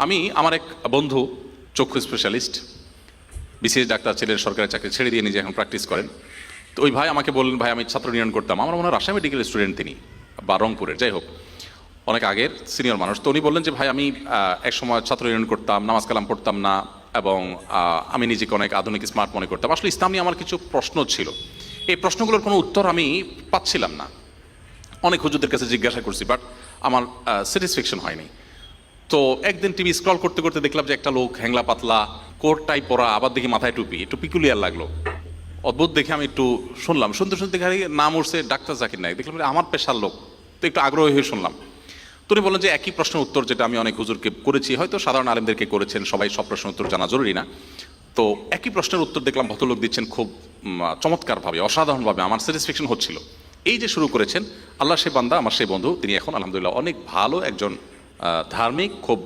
আমি আমার এক বন্ধু চক্ষু স্পেশালিস্ট, বিসিএস ডাক্তার ছিলেন, সরকারি চাকরি ছেড়ে দিয়ে নিজে এখন প্র্যাকটিস করেন। তো ওই ভাই আমাকে বললেন, ভাই আমি ছাত্র ইউনিয়ন করতাম, আমার মনে হয় রাজশাহী মেডিকেল স্টুডেন্ট তিনি, বা রংপুরের, যাই হোক অনেক আগের সিনিয়র মানুষ। তো উনি বললেন যে ভাই আমি এক সময় ছাত্র ইউনিয়ন করতাম, নামাজ কালাম পড়তাম না, এবং আমি নিজেকে অনেক আধুনিক স্মার্ট মনে করতাম। আসলে ইসলাম নিয়ে আমার কিছু প্রশ্ন ছিল, এই প্রশ্নগুলোর কোনো উত্তর আমি পাচ্ছিলাম না। অনেক হুজুরদের কাছে জিজ্ঞাসা করছি, বাট আমার স্যাটিসফ্যাকশন হয়নি। তো একদিন টিভি স্ক্রল করতে করতে দেখলাম যে একটা লোক হ্যাংলা পাতলা কোট টাই পরা, আবার দেখি মাথায় টুপি, একটু পিকুলিয়ার লাগলো, অদ্ভুত দেখে আমি একটু শুনলাম, শুনতে শুনতে নাম উঠছে ডাক্তার জাকির নায়েক। দেখলাম আমার পেশার লোক, তো একটু আগ্রহী হয়ে শুনলাম। তো উনি বললেন যে একই প্রশ্নের উত্তর যেটা আমি অনেক হুজুরকে করেছি, হয়তো সাধারণ আলেমদেরকে করেছেন, সবাই সব প্রশ্নের উত্তর জানা জরুরি না। তো একই প্রশ্নের উত্তর দেখলাম ভদ্রলোক দিচ্ছেন খুব চমৎকারভাবে, অসাধারণভাবে, আমার স্যাটিসফ্যাকশন হচ্ছিল। এই যে শুরু করেছেন, আল্লাহ সে বান্দা, আমার সেই বন্ধু, তিনি এখন আলহামদুলিল্লাহ অনেক ভালো একজন ধার্মিক, খুব